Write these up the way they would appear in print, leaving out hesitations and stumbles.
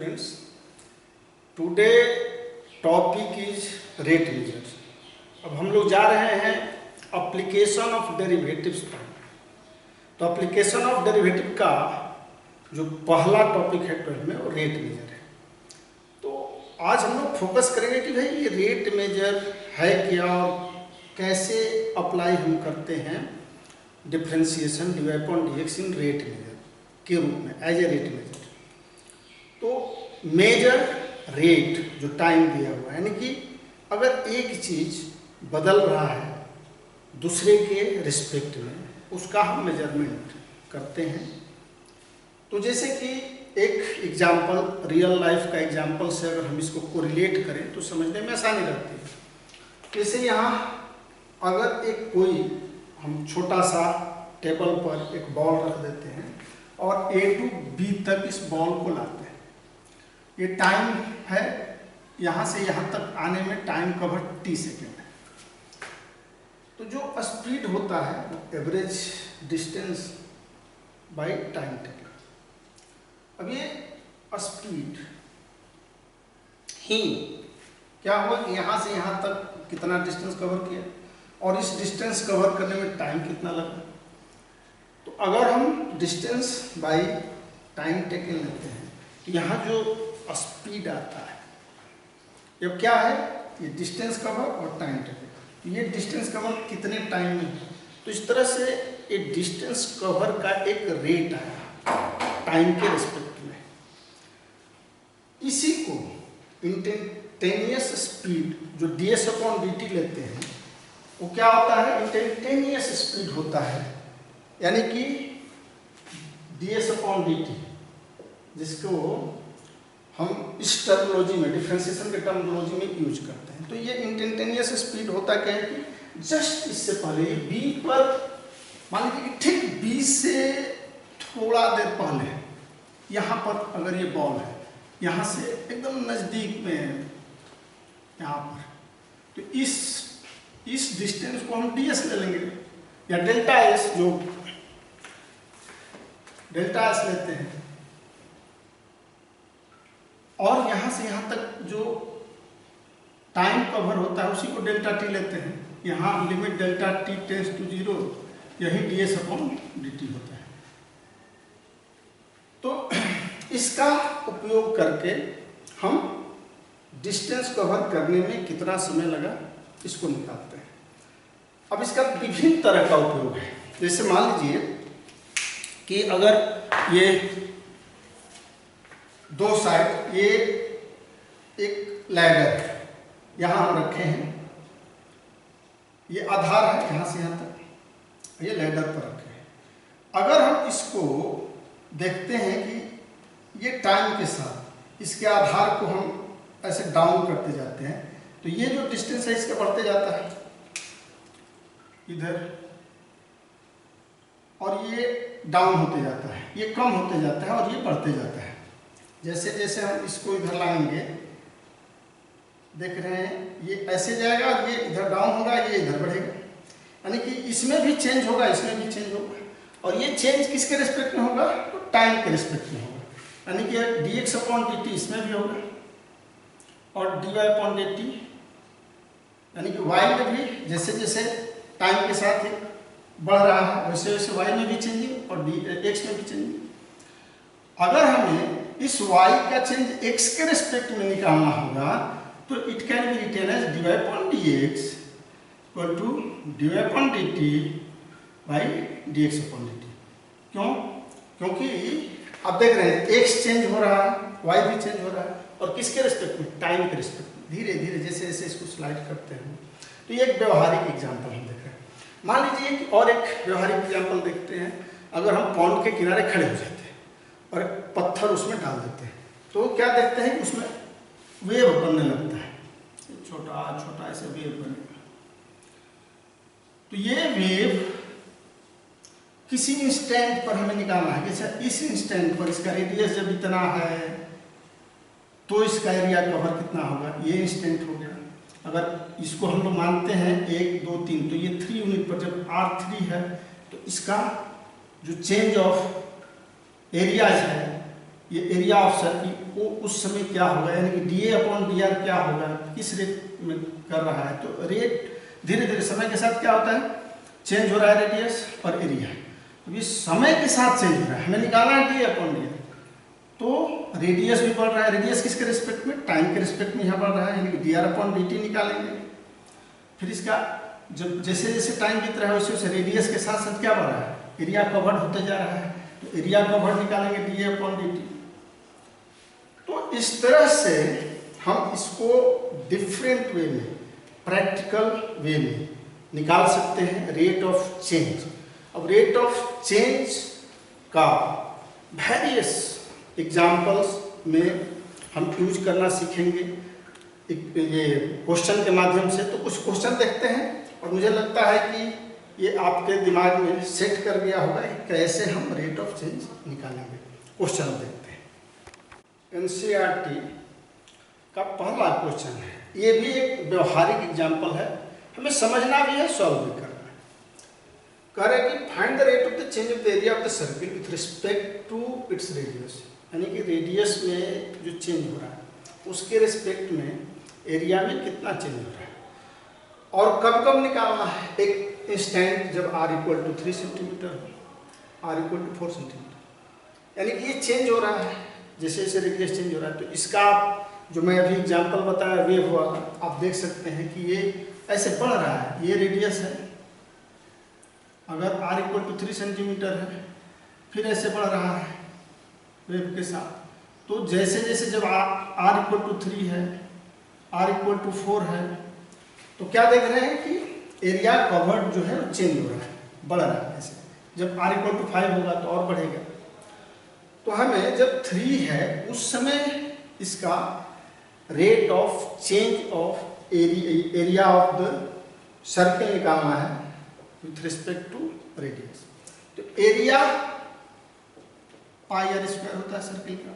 Friends, today topic is rate measure. अब हम लोग जा रहे हैं एप्लीकेशन ऑफ डेरिवेटिव्स पर। तो एप्लीकेशन ऑफ डेरिवेटिव का जो पहला टॉपिक है 12 में वो रेट मेजर है। तो आज हम लोग फोकस करेंगे कि भाई ये रेट मेजर है क्या और कैसे अप्लाई हम करते हैं डिफरेंशिएशन dy अपॉन dx इन रेट मेजर के रूप में एज ए रेट मेजर। तो मेजर रेट जो टाइम दिया हुआ है, यानी कि अगर एक चीज बदल रहा है दूसरे के रिस्पेक्ट में, उसका हम मेजरमेंट करते हैं। तो जैसे कि एक एग्जांपल, रियल लाइफ का एग्जांपल से अगर हम इसको कोरिलेट करें तो समझने में आसानी रहती है। जैसे यहाँ अगर एक कोई हम छोटा सा टेबल पर एक बॉल रख देते हैं और A टू B तक इस बॉल को लाते हैं, ये टाइम है, यहाँ से यहाँ तक आने में टाइम कवर t सेकेंड है। तो जो स्पीड होता है वो average distance by time taken. अब ये स्पीड ही क्या हुआ कि यहाँ से यहाँ तक कितना डिस्टेंस कवर किया और इस डिस्टेंस कवर करने में टाइम कितना लगा। तो अगर हम डिस्टेंस बाय टाइम टेकन लेते हैं तो यहाँ जो स्पीड आता है, अब क्या है ये डिस्टेंस कवर और टाइम टेकन। तो ये डिस्टेंस कवर कितने टाइम में, तो इस तरह से ये डिस्टेंस कवर का एक रेट आया टाइम के रिस्पेक्ट में। इसी को इंस्टेंटेनियस स्पीड जो ds अपॉन dt लेते हैं वो क्या होता है, इंस्टेंटेनियस स्पीड होता है, यानी कि ds अपॉन dt, जिसको हम इस टर्मिनोलॉजी में, डिफरेंशिएशन के टर्मिनोलॉजी में यूज करते हैं। तो ये इंस्टेंटेनियस स्पीड होता क्या है कि जस्ट इससे पहले ये B पर, मान लीजिए कि ठीक B से थोड़ा देर पहले यहाँ पर अगर ये बॉल है, यहाँ से एकदम नज़दीक में है यहाँ पर, तो इस डिस्टेंस को हम ds ले लेंगे या डेल्टा s, जो डेल्टा s लेते हैं। और यहाँ से यहाँ तक जो टाइम कवर होता है उसी को डेल्टा t लेते हैं। यहाँ limit delta t tends to 0, यही ds अपॉन dt होता है। तो इसका उपयोग करके हम डिस्टेंस कवर करने में कितना समय लगा इसको निकालते हैं। अब इसका विभिन्न तरह का उपयोग है। जैसे मान लीजिए कि अगर ये दो साइड, ये एक लैडर है, यहाँ हम रखे हैं, ये आधार है यहाँ से यहाँ तक, ये लैडर पर रखे हैं। अगर हम इसको देखते हैं कि ये टाइम के साथ इसके आधार को हम ऐसे डाउन करते जाते हैं, तो ये जो डिस्टेंस है इसका बढ़ते जाता है इधर, और ये डाउन होते जाता है, ये कम होते जाता है और ये बढ़ते जाता है। जैसे जैसे हम इसको इधर लाएंगे, देख रहे हैं ये ऐसे जाएगा और ये इधर डाउन होगा, ये इधर बढ़ेगा, यानी कि इसमें भी चेंज होगा, इसमें भी चेंज होगा। और ये चेंज किसके रिस्पेक्ट में होगा, तो टाइम के रिस्पेक्ट में होगा, यानी कि dx अपॉन dt इसमें भी होगा और dy अपॉन dt, यानी कि y में भी जैसे जैसे टाइम के साथ बढ़ रहा है वैसे वैसे y में भी चेंजिंग और x में भी चेंजिंग। अगर हमें इस y का चेंज x के रिस्पेक्ट में निकालना होगा तो it can be written as dy upon dx equal to dy upon dt by dx upon dt। क्यों? क्योंकि आप देख रहे हैं x चेंज हो रहा है, y भी चेंज हो रहा है, और किसके रिस्पेक्ट में, टाइम के रिस्पेक्ट में। धीरे धीरे जैसे जैसे इसको स्लाइड करते हैं। तो ये एक व्यवहारिक एग्जाम्पल हम देख रहे हैं। मान लीजिए कि और एक व्यवहारिक एग्जाम्पल देखते हैं। अगर हम पॉन्ड के किनारे खड़े हो जाते हैं और एक पत्थर उसमें डाल देते हैं, तो क्या देखते हैं कि उसमें वेव बनने लगता है, छोटा छोटा ऐसे वेव बनेगा। तो ये वेव किसी इंस्टेंट पर हमें निकालना है। जैसे इस इंस्टेंट पर इसका रेडियस जब इतना है तो इसका एरिया कवर कितना होगा, ये इंस्टेंट हो गया। अगर इसको हम लोग मानते हैं 1 2 3, तो ये 3 यूनिट पर जब r3 है तो इसका जो चेंज ऑफ एरियाज है ये एरिया ऑफ सर्किल वो उस समय क्या होगा, यानी कि dA अपॉन dr क्या होगा, किस रेट में कर रहा है। तो रेट धीरे धीरे समय के साथ क्या होता है, चेंज हो रहा है रेडियस और एरिया। तो ये समय के साथ चेंज हो रहा है, हमें निकालना है dA अपॉन dr। तो रेडियस भी बढ़ रहा है, रेडियस किसके रिस्पेक्ट में, टाइम के रिस्पेक्ट में यहाँ बढ़ रहा है, यानी कि dr अपॉन dt निकालेंगे। फिर इसका जब जैसे जैसे टाइम बीत रहा है वैसे वैसे रेडियस के साथ साथ क्या बढ़ रहा है, एरिया कवर्ड होते जा रहा है। तो एरिया कवर्ड निकालेंगे dA अपॉन dt। तो इस तरह से हम इसको डिफरेंट वे में, प्रैक्टिकल वे में निकाल सकते हैं रेट ऑफ चेंज। अब रेट ऑफ चेंज का वेरियस एग्जाम्पल्स में हम यूज करना सीखेंगे ये क्वेश्चन के माध्यम से। तो कुछ क्वेश्चन देखते हैं और मुझे लगता है कि ये आपके दिमाग में सेट कर गया होगा कि कैसे हम रेट ऑफ चेंज निकालेंगे। क्वेश्चन देखते हैं। एनसीईआरटी का पहला क्वेश्चन है, ये भी एक व्यवहारिक एग्जाम्पल है, हमें समझना भी है, सॉल्व भी करना है। कह रहे हैं कि find the rate of the change of the area of the circle with respect to its radius, यानी कि रेडियस में जो चेंज हो रहा है उसके रिस्पेक्ट में एरिया में कितना चेंज हो रहा है, और कब कब निकालना है। एक इंस्टेंट जब r इक्वल टू 3 सेंटीमीटर हो, r इक्वल टू 4 सेंटीमीटर, यानी कि ये चेंज हो रहा है जैसे जैसे रेडियस चेंज हो रहा है। तो इसका जो मैं अभी एग्जांपल बताया वेव वाला, आप देख सकते हैं कि ये ऐसे बढ़ रहा है, ये रेडियस है, अगर r इक्वल टू 3 सेंटीमीटर है, फिर ऐसे बढ़ रहा है वेव के साथ। तो जैसे जैसे जब r इक्वल टू 3 है, r इक्वल टू 4 है, तो क्या देख रहे हैं कि एरिया कवर्ड जो है वो चेंज हो रहा है, बढ़ रहा है। ऐसे जब r इक्वल टू 5 होगा तो और बढ़ेगा। तो हमें जब 3 है उस समय इसका rate of change of area of the circle निकालना है विथ रिस्पेक्ट टू रेडियस। तो एरिया पाई r स्क्वायर होता है सर्किल का।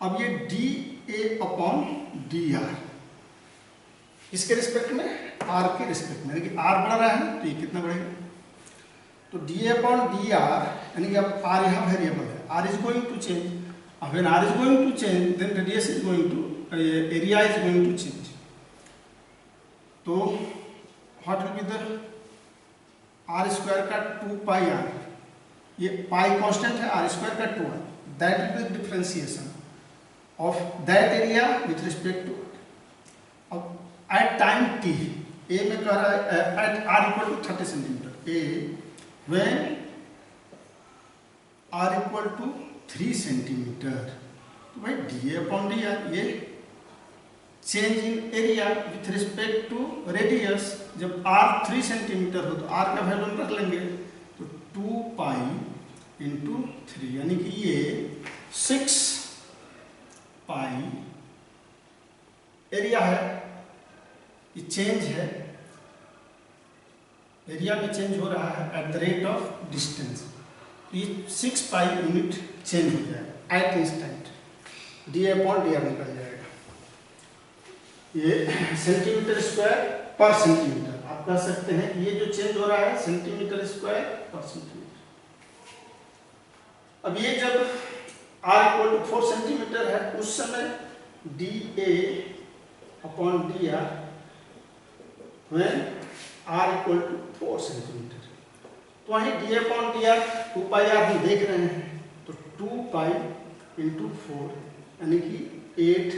अब ये dA अपॉन dr इसके रिस्पेक्ट में, r के रिस्पेक्ट में, यानी कि r बढ़ रहा है तो ये कितना बढ़ेगा। तो dA अपॉन dr, यानी कि अब r यहाँ वेरिएबल है, r is going to change. अब when r is going to change then radius is going to, area is going to change. तो what will be the r square का 2 pi r, ये pi constant है, r square का 2 है, that will be differentiation of that area with respect to. अब at time t, a में कह रहा है at r equal to 30 centimetre, a when r equal to 3 centimetre. तो भाई dA अपॉन dr, ये change in area with respect to radius. जब r 3 centimetre हो तो r का वैल्यू हम रख लेंगे, तो 2 पाई इंटू 3, यानी कि ये 6 पाई एरिया है, ये चेंज है, एरिया में चेंज हो रहा है at the rate of distance. ये 6 पाई यूनिट चेंज हो जाएगा at instant, dA upon dr निकल जाएगा। ये सेंटीमीटर स्क्वायर पर सेंटीमीटर, आप कह सकते हैं कि ये जो चेंज हो रहा है सेंटीमीटर स्क्वायर पर सेंटीमीटर। अब ये जब r इक्वल टू 4 सेंटीमीटर है उस समय dA upon dr when r equal to 4 centimetre. तो वहीं dA upon dr 2 pi r हम देख रहे हैं, तो 2 पाई इंटू 4 यानी कि 8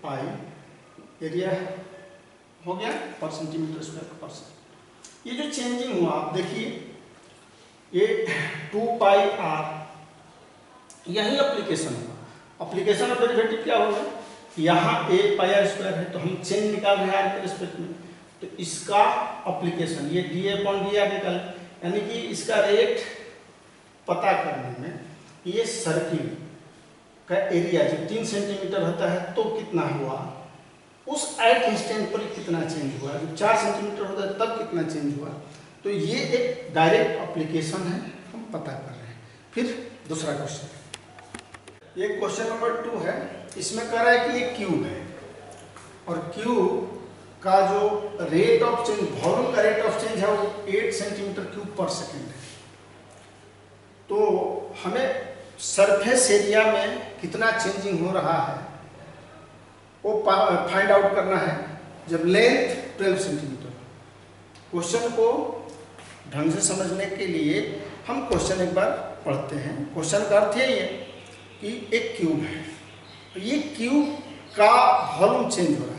पाई एरिया हो गया पर सेंटीमीटर स्क्वायर पर सेकंड। ये जो चेंजिंग हुआ आप देखिए, ये 2 पाई r, यही एप्लीकेशन हुआ। एप्लीकेशन ऑफ डेरिवेटिव क्या होगा, यहाँ a पाई r स्क्वायर है तो हम चेंज निकाल रहे हैं r के रिस्पेक्ट में, तो इसका एप्लीकेशन ये dA अपॉन dr निकाल, यानी कि इसका रेट पता करने में ये सर्किल का एरिया जब 3 सेंटीमीटर होता है तो कितना हुआ, उस एट इंस्टेंट पर कितना चेंज हुआ, जब 4 सेंटीमीटर होता है तब कितना चेंज हुआ। तो ये एक डायरेक्ट एप्लीकेशन है, हम पता कर रहे हैं। फिर दूसरा क्वेश्चन, ये क्वेश्चन नंबर 2 है, इसमें कह रहा है कि ये क्यूब है और क्यूब का जो रेट ऑफ चेंज, वॉल्यूम का रेट ऑफ चेंज है वो 8 सेंटीमीटर क्यूब पर सेकेंड है। तो हमें सरफेस एरिया में कितना चेंजिंग हो रहा है वो फाइंड आउट करना है। जब लेंथ 12 सेंटीमीटर, क्वेश्चन को ढंग से समझने के लिए हम क्वेश्चन एक बार पढ़ते हैं। क्वेश्चन का अर्थ ये कि एक क्यूब है, तो ये क्यूब का वॉल्यूम चेंज हो रहा है।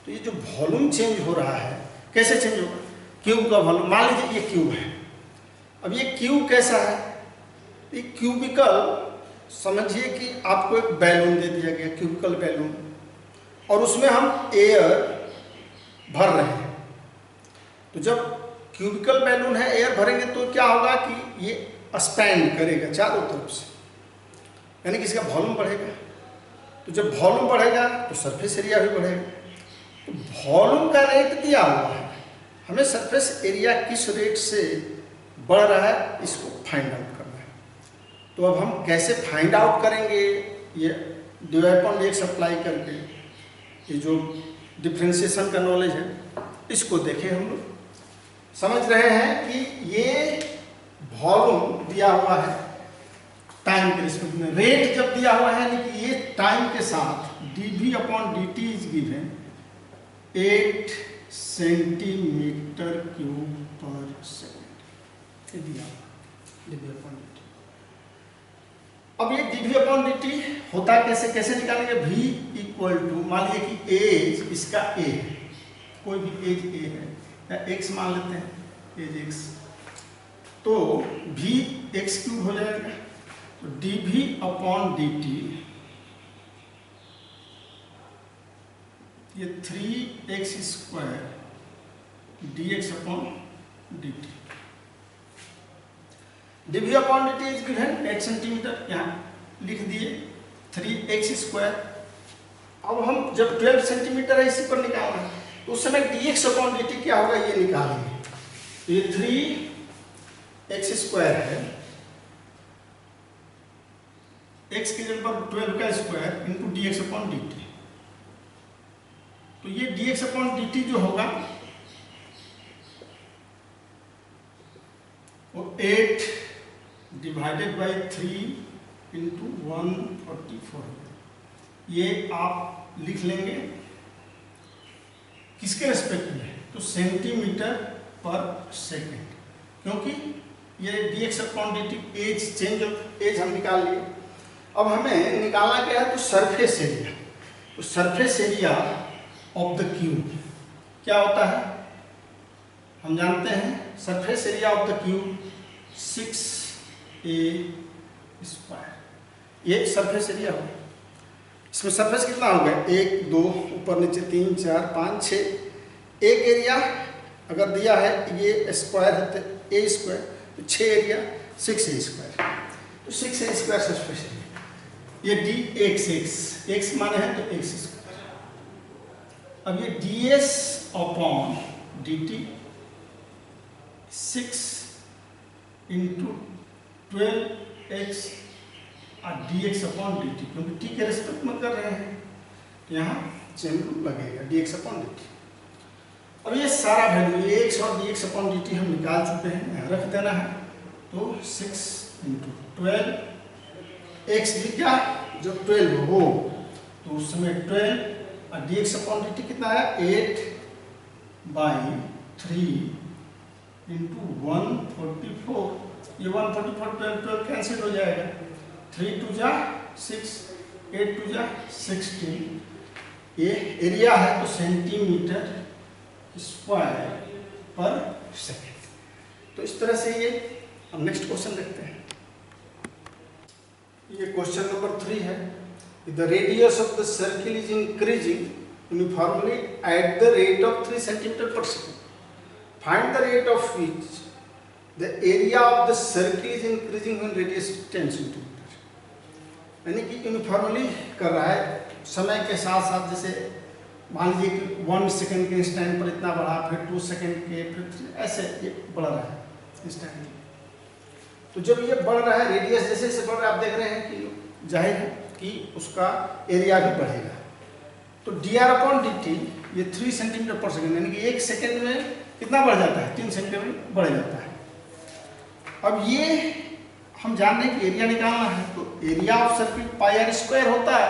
तो ये जो वॉल्यूम चेंज हो रहा है कैसे चेंज होगा? क्यूब का वॉल्यूम, मान लीजिए ये क्यूब है। अब ये क्यूब कैसा है? ये क्यूबिकल, समझिए कि आपको एक बैलून दे दिया गया, क्यूबिकल बैलून, और उसमें हम एयर भर रहे हैं। तो जब क्यूबिकल बैलून है, एयर भरेंगे तो क्या होगा कि ये एक्सपैंड करेगा चारों तरफ से, यानी कि इसका वॉल्यूम बढ़ेगा। तो जब वॉल्यूम बढ़ेगा तो सरफेस एरिया भी बढ़ेगा। तो वॉल्यूम का रेट दिया हुआ है, हमें सरफेस एरिया किस रेट से बढ़ रहा है इसको फाइंड आउट करना है। तो अब हम कैसे फाइंड आउट करेंगे? ये dy/dx अप्लाई करके, ये जो डिफ्रेंशिएशन का नॉलेज है इसको देखें। हम लोग समझ रहे हैं कि ये वॉल्यूम दिया हुआ है टाइम के रिस्पेक्ट में, रेट जब दिया हुआ है, यानी कि ये टाइम के साथ dv/dt is given 8 centimetre cube पर सेकेंड, ये दिया dv/dt। अब ये dv/dt होता कैसे, कैसे निकालेंगे? v इक्वल टू, मान लीजिए कि एज इसका a है, कोई भी एज a है, या x मान लेते हैं, एज x, तो v x क्यूब हो जाएगा। तो dv/dt ये 3x² dx/dt, dv/dt is given 8 centimetre, यहाँ लिख दिए 3x²। अब हम जब 12 सेंटीमीटर है इसी पर निकालना है, तो उस समय dx/dt क्या होगा ये निकालेंगे। तो ये 3x² है, x की जगह पर 12 का स्क्वायर इंटू dx/dt। तो ये dx/dt जो होगा वो 8 डिवाइडेड बाई 3 इंटू 144, ये आप लिख लेंगे किसके रेस्पेक्ट में? तो सेंटीमीटर पर सेकेंड, क्योंकि ये dx/dt as, change of as हम निकाल लिए। अब हमें निकालना क्या है? तो सरफेस एरिया। तो surface area of the cube क्या होता है? हम जानते हैं surface area of the cube 6a², ये सरफेस एरिया हो। इसमें सरफेस कितना हो गया? 1 2 ऊपर नीचे 3 4 5 6। एक एरिया अगर दिया है ये स्क्वायर है तो a², तो 6 एरिया 6a², तो 6a² सरफेस एरिया। ये dx माने है तो x²। अब ये ds/dt 6 इंटू 12x dx/dt, क्योंकि t के रेस्पेक्ट में कर रहे हैं तो यहाँ चेन रूल लगेगा dx/dt। अब ये सारा वैल्यू x और dx/dt हम निकाल चुके हैं, यहाँ रख देना है। तो 6 इंटू 12x लिख गया, जब 12 हो तो उस समय 12 और dx/dt कितना आया? 8/3 इंटू 144। ये 144 12 कैंसिल हो जाएगा, 3 2 जा 6, 8 2 जा 16। ये एरिया है तो सेंटीमीटर स्क्वायर पर सेकेंड। तो इस तरह से ये, हम नेक्स्ट क्वेश्चन देखते हैं। ये क्वेश्चन नंबर 3 है। The radius of the circle is increasing uniformly at the rate of 3 centimeter per second. Find the rate of which the area of the circle is increasing when radius is 10 centimeter. यानी कि uniformly कर रहा है समय के साथ साथ। जैसे मान लीजिए कि 1 सेकेंड के इंस्टेंट पर इतना बढ़ा, फिर 2 सेकेंड के, फिर ऐसे ये बढ़ रहा है इंस्टेंट। तो जब ये बढ़ रहा है, रेडियस जैसे जैसे बढ़ रहा है, आप देख रहे हैं कि जाहिर है कि उसका एरिया भी बढ़ेगा। तो dr/dt ये 3 सेंटीमीटर पर सेकेंड, यानी कि 1 सेकेंड में कितना बढ़ जाता है? 3 सेंटीमीटर बढ़ जाता है। अब ये हम जान रहे हैं कि एरिया निकालना है, तो area of circle pi r square होता है।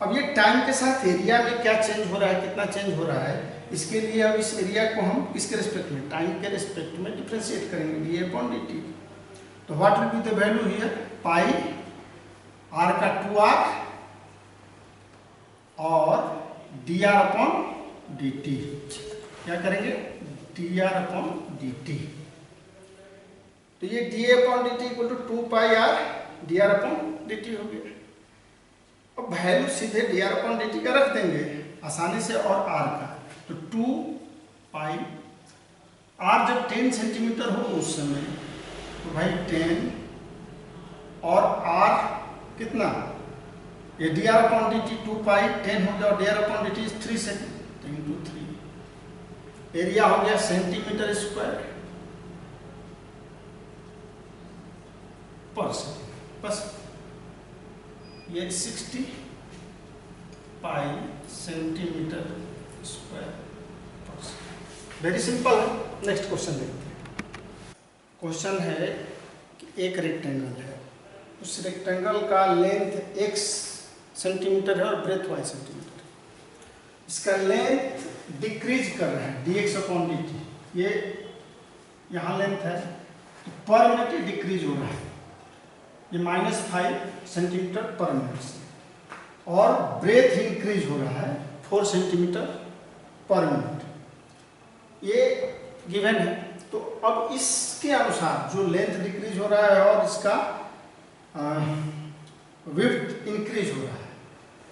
अब ये टाइम के साथ एरिया में क्या चेंज हो रहा है, कितना चेंज हो रहा है, इसके लिए अब इस एरिया को हम किसके रिस्पेक्ट में, टाइम के रिस्पेक्ट में डिफ्रेंशिएट करेंगे, डी अपॉन डी टी। तो what will be the value here, pi r का 2r और d r upon d t. क्या करेंगे, d r upon d t. तो ये d upon d t equal to 2 pi r d r upon d t हो गया। अब value सीधे d r upon d t का रख देंगे आसानी से, और आर का, तो 2 पाई आर जब 10 सेंटीमीटर हो उस समय, तो भाई 10 और आर कितना, ये D r upon d T 2 पाई 10 हो गया, और d r upon d T 3 second, 10 to 3। Area हो गया सेंटीमीटर स्क्वायर पर सेकेंड, बस ये 60 पाई सेंटीमीटर स्क्वायर पर सेकेंड। वेरी सिंपल है। नेक्स्ट क्वेश्चन देखते हैं। क्वेश्चन है कि एक रेक्टेंगल है, उस रेक्टेंगल का लेंथ x सेंटीमीटर है और ब्रेथ y सेंटीमीटर है। इसका लेंथ डिक्रीज कर रहा है dx अपॉन dt, ये यहाँ लेंथ है, तो पर मिनट डिक्रीज हो रहा है, ये -5 सेंटीमीटर पर मिनट से, और ब्रेथ इंक्रीज हो रहा है 4 सेंटीमीटर पर मिनट, ये गिवन है। तो अब इसके अनुसार जो लेंथ डिक्रीज हो रहा है और इसका विड्थ इंक्रीज हो रहा है,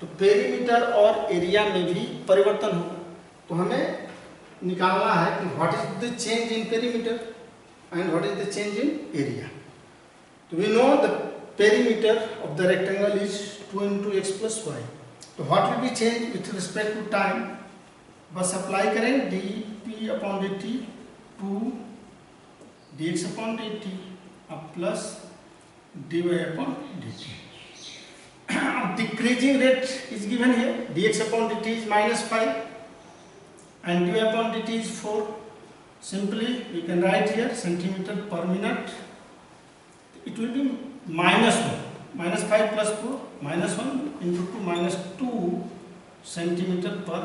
तो पेरीमीटर और एरिया में भी परिवर्तन होगा। तो हमें निकालना है कि what is the change in perimeter and what is the change in area. तो we know the perimeter of the rectangle is 2 into x plus y। तो what will be change with respect to time, बस apply करें dp अपॉन dt 2 dx upon dt अब plus dy upon dt। Decreasing rate is given here, dx upon dt is -5 and dy upon dt is 4. Simply we can write here centimeter per minute, it will be -1, -5 plus 4 -1 into 2 -2 centimetre पर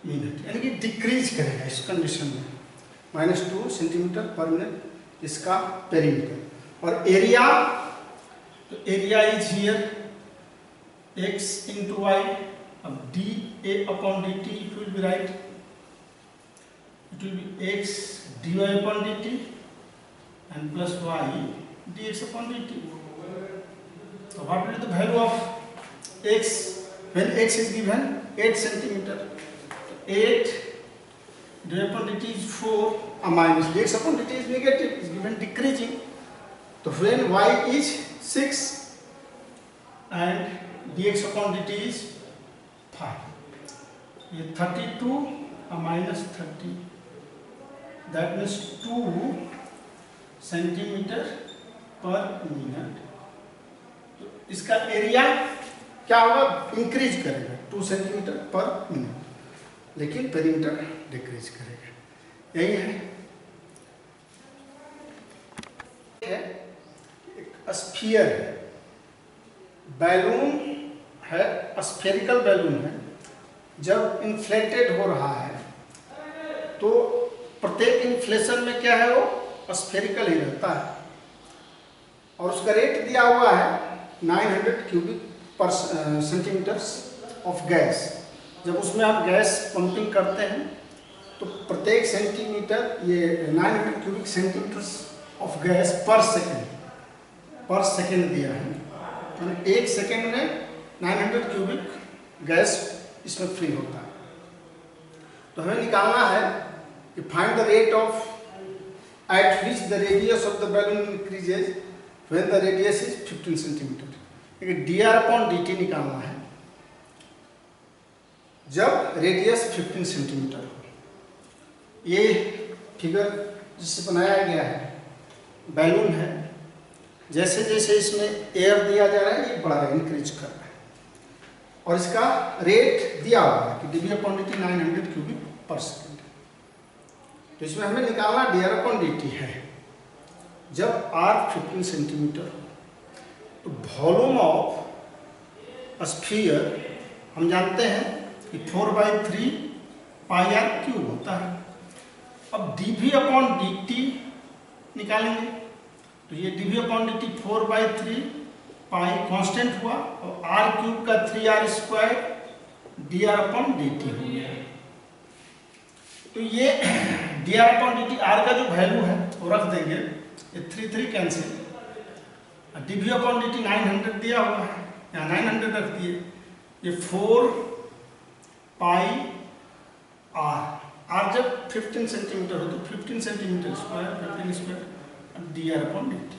minute, यानी कि decrease करेगा इस condition में, -2 centimetre पर minute इसका perimeter. और area, तो area is here x into y, अब dA upon dt it will be right, it will be x dy upon dt and plus y dx upon dt. So what will be the value of x when x is given 8 centimeter, 8 dy upon dt is 4 minus dx upon dt is negative, is given decreasing. तो when y is 6 and dx upon dt is 5, ये 32 minus 30, that means 2 centimetre पर minute. तो इसका area क्या होगा, increase करेगा 2 centimetre पर minute, लेकिन पेरीमीटर डिक्रीज करेगा। यही है स्फीयर है, बैलून है, स्फेरिकल बैलून है, जब इन्फ्लेटेड हो रहा है तो प्रत्येक इन्फ्लेशन में क्या है, वो स्फेरिकल ही रहता है, और उसका रेट दिया हुआ है 900 क्यूबिक पर सेंटीमीटर ऑफ गैस। जब उसमें आप गैस पंपिंग करते हैं तो प्रत्येक सेंटीमीटर, ये 900 क्यूबिक सेंटीमीटर ऑफ गैस पर सेकेंड दिया है, यानी 1 सेकेंड में 900 क्यूबिक गैस इसमें फ्री होता है। तो हमें निकालना है कि find the rate of eight which the radius of the balloon increases when the radius is 15 centimetre. लेकिन dr अपॉन dt निकालना है जब रेडियस 15 सेंटीमीटर हो। ये फिगर जिससे बनाया गया है बैलून है, जैसे जैसे इसमें एयर दिया जा रहा है ये बढ़ा रहा है, इंक्रीज कर रहा है, और इसका रेट दिया हुआ है कि dv अपॉन dt 900 क्यूबिक पर सेकेंड। तो इसमें हमें निकालना dr अपॉन dt है, जब r 15 सेंटीमीटर तो वॉल्यूम ऑफ स्फीयर हम जानते हैं कि 4/3 पाई आर क्यूब होता है। अब dV/dt निकालेंगे तो ये dV/dt 4/3 पाई कांस्टेंट हुआ और r क्यूब का 3r² dr/dt हो गया। तो ये dr/dt r का जो वैल्यू है वो रख देंगे, ये 3 कैंसिल, dV/dt 900 दिया हुआ है, यहाँ 900 रख दिए, ये 4 पाई r जब 15 सेंटीमीटर हो तो 15 centimetre square 15 square dr/dt।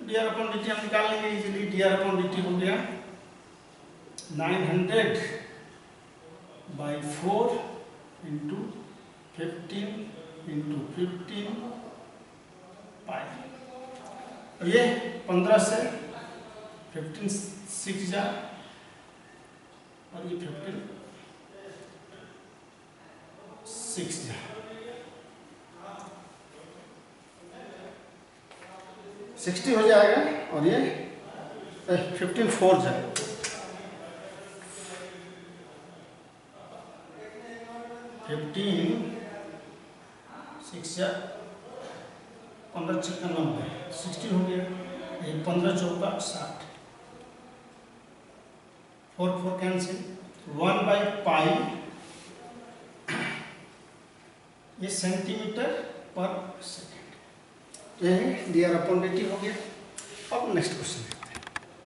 dr/dt हम निकाल लेंगे इजीली। dr/dt हो गया 900/4 इंटू 15 पाई। और ये 15 से 15 6 जा और ये 15 6 जा, 60 हो जाएगा और ये 15 4 जा, 15 6 जा 15 6 90 60 हो गया। ये 15 चौका 60, 4 कैंसिल, 1/पाई, ये सेंटीमीटर पर सेकेंड। ये dr/dt हो गया। अब नेक्स्ट क्वेश्चन।